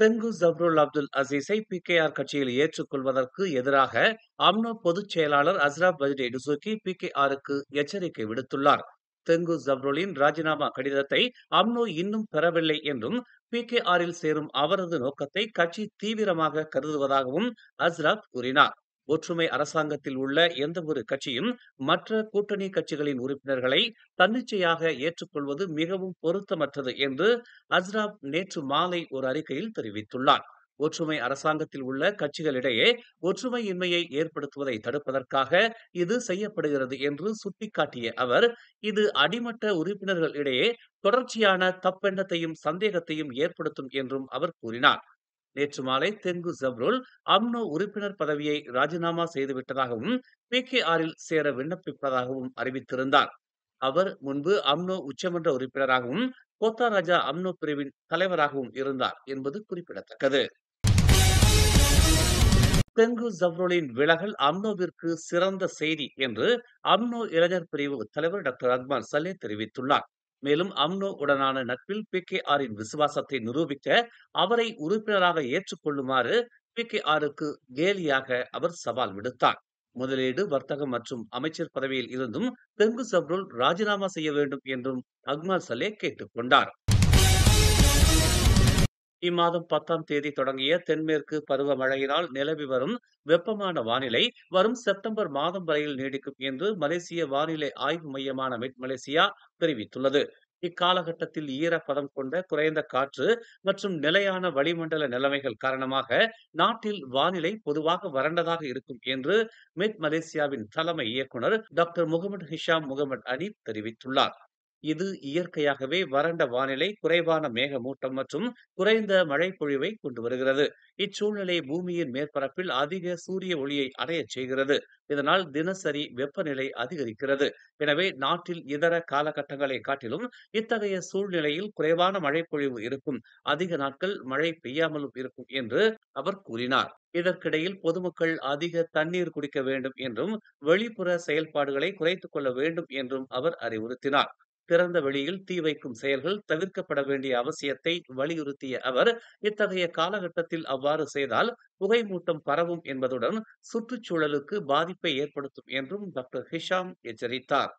தெங்கு Jabrul Abdul அசீஸை PKR கட்சியில் ஏற்றுக்கொள்வதற்கு எதிராக அம்னோ பொதுச் செயலாளர் அஸ்ராப் பஜ்டே டுசூக்கி பிகேஆருக்கு எச்சரிக்கை விடுத்துள்ளார். தெங்கு ஜப்ருலின் ராஜினாமா கடிதத்தை அம்னோ இன்னும் பெறவில்லை என்றும், பிகேஆரில் சேரும் அவரது நோக்கத்தை கட்சி தீவிரமாக கருதுவதாகவும் அஸ்ராப் கூறினார். ஒற்றுமை அரசாங்கத்தில் உள்ள எந்தவொரு கட்சியும் மற்ற கூட்டணி கட்சிகளின் உறுப்பினர்களை தன்னிச்சையாக ஏற்றுக்கொள்வது மிகவும் பொருத்தமற்றது என்று அஸ்ராப் நேற்று மாலை ஒரு அறிக்கையில் தெரிவித்துள்ளார். ஒற்றுமை அரசாங்கத்தில் உள்ள கட்சிகளிடையே ஒற்றுமையின்மையை ஏற்படுத்துவதை தடுப்பதற்காக இது செய்யப்படுகிறது என்று சுட்டிக்காட்டிய அவர், இது அடிமட்ட உறுப்பினர்கள் இடையே தொடர்ச்சியான தப்பெண்ணத்தையும் சந்தேகத்தையும் ஏற்படுத்தும் என்றும் அவர் கூறினார். நேற்று மாலை தெங்கு ஜப்ருல் அம்னோ உறுப்பினர் பதவியை ராஜினாமா செய்துவிட்டதாகவும், பிகேஆரில் சேர விண்ணப்பிப்பதாகவும் அறிவித்திருந்தார். அவர் முன்பு அம்னோ உச்சமன்ற உறுப்பினராகவும் கோத்தா ராஜா அம்னோ பிரிவின் தலைவராகவும் இருந்தார் என்பது குறிப்பிடத்தக்கது. தெங்கு ஜப்ருலின் விலகல் அம்னோவிற்கு சிறந்த செய்தி என்று அம்னோ இளைஞர் பிரிவு தலைவர் டாக்டர் அக்மல் சலே தெரிவித்துள்ளார். மேலும் அம்னோ உடனான நட்பில் பிகேஆரின் விசுவாசத்தை நிரூபிக்க அவரை உறுப்பினராக ஏற்றுக்கொள்ளுமாறு பிகேஆருக்கு கேலியாக அவர் சவால் விடுத்தார். முதலீடு, வர்த்தகம் மற்றும் அமைச்சர் பதவியில் இருந்தும் தெங்கு ஜப்ருல் ராஜினாமா செய்ய வேண்டும் என்றும் அக்மல் சலே கேட்டுக் கொண்டார். இம்மாதம் 10ஆம் தேதி தொடங்கிய தென்மேற்கு பருவமழையினால் நிலவி வரும் வெப்பமான வானிலை வரும் செப்டம்பர் மாதம் வரையில் நீடிக்கும் என்று மலேசிய வானிலை ஆய்வு மையமான மெட் மலேசியா தெரிவித்துள்ளது. இக்காலகட்டத்தில் ஈரப்பதம் கொண்ட குறைந்த காற்று மற்றும் நிலையான வளிமண்டல நிலைமைகள் காரணமாக நாட்டில் வானிலை பொதுவாக வறண்டதாக இருக்கும் என்று மெட் மலேசியாவின் தலைமை இயக்குனர் டாக்டர் முகமது ஹிஷாம் முகமது அனீப் தெரிவித்துள்ளார். இது இயற்கையாகவே வறண்ட வானிலை, குறைவான மேகமூட்டம் மற்றும் குறைந்த மழை பொழிவை கொண்டு வருகிறது. இச்சூழ்நிலை பூமியின் மேற்பரப்பில் அதிக சூரிய ஒளியை அடையச் செய்கிறது. இதனால் தினசரி வெப்பநிலை அதிகரிக்கிறது. எனவே நாட்டில் இதர காலகட்டங்களை காட்டிலும் இத்தகைய சூழ்நிலையில் குறைவான மழை பொழிவு இருக்கும், அதிக நாட்கள் மழை பெய்யாமலும் இருக்கும் என்று அவர் கூறினார். இதற்கிடையில் பொதுமக்கள் அதிக தண்ணீர் குடிக்க வேண்டும் என்றும், வெளிப்புற செயல்பாடுகளை குறைத்துக் கொள்ள வேண்டும் என்றும் அவர் அறிவுறுத்தினார். திறந்த வெளியில் தீ வைக்கும் செயல்கள் தவிர்க்கப்பட வேண்டிய அவசியத்தை வலியுறுத்திய அவர், இத்தகைய காலகட்டத்தில் அவ்வாறு செய்தால் புகைமூட்டம் பரவும் என்பதுடன் சுற்றுச்சூழலுக்கு பாதிப்பை ஏற்படுத்தும் என்றும் டாக்டர் ஹிஷாம் எச்சரித்தார்.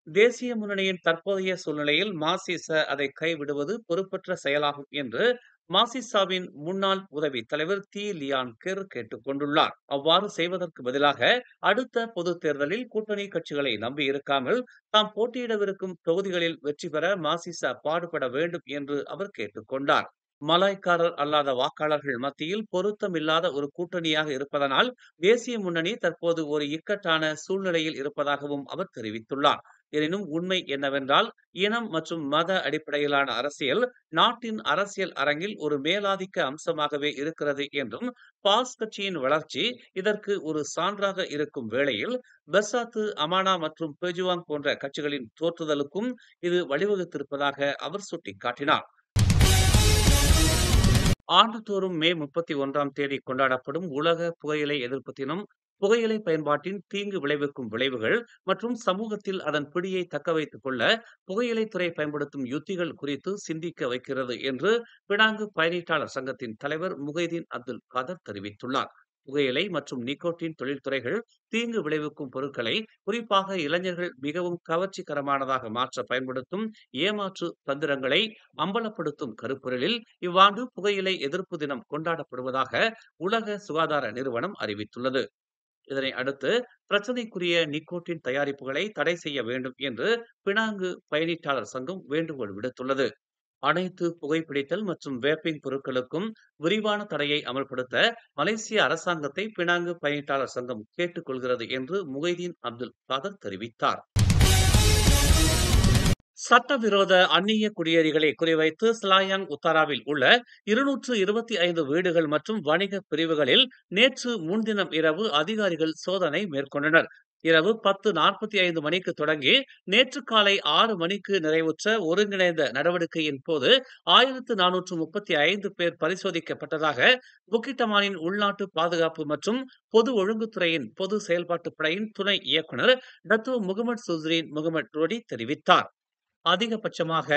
தேசிய முன்னணியின் தற்போதைய சூழ்நிலையில் மாசிச அதை கைவிடுவது பொறுப்பற்ற செயலாகும் என்று மாசிசாவின் முன்னாள் உதவி தலைவர் தி லியான் கெர் கேட்டுக் கொண்டுள்ளார். அவ்வாறு செய்வதற்கு பதிலாக அடுத்த பொது தேர்தலில் கூட்டணி கட்சிகளை நம்பி இருக்காமல் தாம் போட்டியிடவிருக்கும் தொகுதிகளில் வெற்றி பெற மாசிசா பாடுபட வேண்டும் என்று அவர் கேட்டுக் கொண்டார். மலாய்க்காரர் அல்லாத வாக்காளர்கள் மத்தியில் பொருத்தமில்லாத ஒரு கூட்டணியாக இருப்பதனால் தேசிய முன்னணி தற்போது ஒரு இக்கட்டான சூழ்நிலையில் இருப்பதாகவும் அவர் தெரிவித்துள்ளார். எனினும் உண்மை என்னவென்றால், இனம் மற்றும் மத அடிப்படையிலான அரசியல் நாட்டின் அரசியல் அரங்கில் ஒரு மேலாதிக்க அம்சமாகவே இருக்கிறது என்றும், பாஸ் கட்சியின் வளர்ச்சி இதற்கு ஒரு சான்றாக இருக்கும் வேளையில் பெர்சாத்து, அமானா மற்றும் பெஜுவாங் போன்ற கட்சிகளின் தோற்றுதலுக்கும் இது வழிவகுத்திருப்பதாக அவர் சுட்டிக்காட்டினார். ஆண்டுதோறும் மே 31ஆம் தேதி கொண்டாடப்படும் உலக புகையிலை எதிர்ப்பு தினம் புகையிலை பயன்பாட்டின் தீங்கு விளைவிக்கும் விளைவுகள் மற்றும் சமூகத்தில் அதன் பிடியை தக்க வைத்துக் கொள்ள புகையிலைத்துறை பயன்படுத்தும் யுத்திகள் குறித்து சிந்திக்க வைக்கிறது என்று பினாங்கு பயணீட்டாளர் சங்கத்தின் தலைவர் முகைதீன் அப்துல் காதர் தெரிவித்துள்ளார். புகையிலை மற்றும் நிக்கோட்டின் தொழில்துறைகள் தீங்கு விளைவிக்கும் பொருட்களை குறிப்பாக இளைஞர்கள் மிகவும் கவர்ச்சிகரமானதாக மாற்ற பயன்படுத்தும் ஏமாற்று தந்திரங்களை அம்பலப்படுத்தும் கருப்பொருளில் இவ்வாண்டு புகையிலை எதிர்ப்பு தினம் கொண்டாடப்படுவதாக உலக சுகாதார நிறுவனம் அறிவித்துள்ளது. இதனை அடுத்து பிரச்சனைக்குரிய நிக்கோட்டின் தயாரிப்புகளை தடை செய்ய வேண்டும் என்று பினாங்கு பயணீட்டாளர் சங்கம் வேண்டுகோள் விடுத்துள்ளது. அனைத்து புகைப்பிடித்தல் மற்றும் வேப்பிங் பொருட்களுக்கும் விரிவான தடையை அமல்படுத்த மலேசிய அரசாங்கத்தை பினாங்கு பயணீட்டாளர் சங்கம் கேட்டுக் கொள்கிறது என்று முகைதீன் அப்துல் காதர் தெரிவித்தார். சட்டவிரோத அந்நிய குடியேறிகளை குறிவைத்து ஸ்லாயாங் உத்தாராவில் உள்ள 225 வீடுகள் மற்றும் வணிக பிரிவுகளில் நேற்று முன்தினம் இரவு அதிகாரிகள் சோதனை மேற்கொண்டனர். இரவு 10:45 மணிக்கு தொடங்கி நேற்று காலை 6 மணிக்கு நிறைவுற்ற ஒருங்கிணைந்த நடவடிக்கையின் போது 1435 பேர் பரிசோதிக்கப்பட்டதாக புக்கிட்டமானின் உள்நாட்டு பாதுகாப்பு மற்றும் பொது ஒழுங்குத்துறையின் பொது செயல்பாட்டு படையின் துணை இயக்குனர் டத்தோ முகமது சுஸ்ரீன் முகமது ரோடி தெரிவித்தார். அதிகபட்சமாக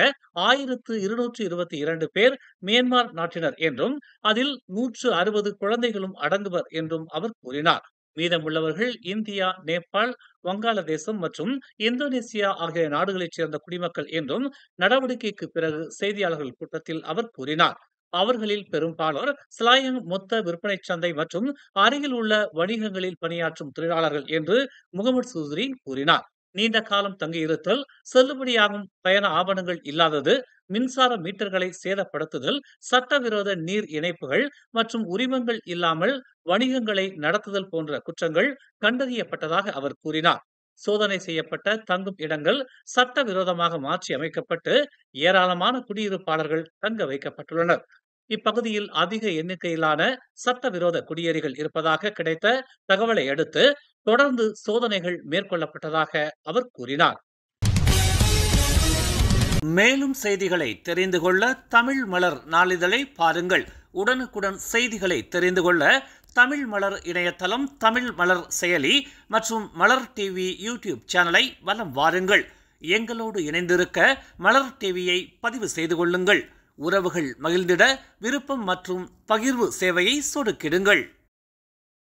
1222 பேர் மியான்மர் நாட்டினர் என்றும் அதில் 160 குழந்தைகளும் அடங்குவர் என்றும் அவர் கூறினார். மீதமுள்ளவர்கள் இந்தியா, நேபாள், வங்காளதேசம் மற்றும் இந்தோனேசியா ஆகிய நாடுகளைச் சேர்ந்த குடிமக்கள் என்றும் நடவடிக்கைக்கு பிறகு செய்தியாளர்கள் கூட்டத்தில் அவர் கூறினார். அவர்களில் பெரும்பாலோர் ஸ்லாயங் மொத்த விற்பனை சந்தை மற்றும் அருகில் உள்ள வணிகங்களில் பணியாற்றும் தொழிலாளர்கள் என்று முகமது சூஸ்ரி கூறினார். நீண்ட காலம் தங்கியிருத்தல், செல்லுபடியாகும் பயண ஆவணங்கள் இல்லாதது, மின்சார மீட்டர்களை சேதப்படுத்துதல், சட்டவிரோத நீர் இணைப்புகள் மற்றும் உரிமங்கள் இல்லாமல் வணிகங்களை நடத்துதல் போன்ற குற்றங்கள் கண்டறியப்பட்டதாக அவர் கூறினார். சோதனை செய்யப்பட்ட தங்கும் இடங்கள் சட்டவிரோதமாக மாற்றி அமைக்கப்பட்டு ஏராளமான குடியிருப்பாளர்கள் தங்க வைக்கப்பட்டுள்ளனர். இப்பகுதியில் அதிக எண்ணிக்கையிலான சட்டவிரோத குடியேறிகள் இருப்பதாக கிடைத்த தகவலை அடுத்து தொடர்ந்து சோதனைகள் மேற்கொள்ளப்பட்டதாக அவர் கூறினார். மேலும் செய்திகளை தெரிந்து கொள்ள தமிழ் மலர் நாளிதழை பாருங்கள். உடனுக்குடன் செய்திகளை தெரிந்து கொள்ள தமிழ் மலர் இணையதளம், தமிழ் மலர் செயலி மற்றும் மலர் டிவி யூடியூப் சேனலை வலம் வாருங்கள். எங்களோடு இணைந்திருக்க மலர் டிவியை பதிவு செய்து கொள்ளுங்கள். உறவுகள் மகிழ்ந்திட விருப்பம் மற்றும் பகிர்வு சேவையை சொடுக்கிடுங்கள்.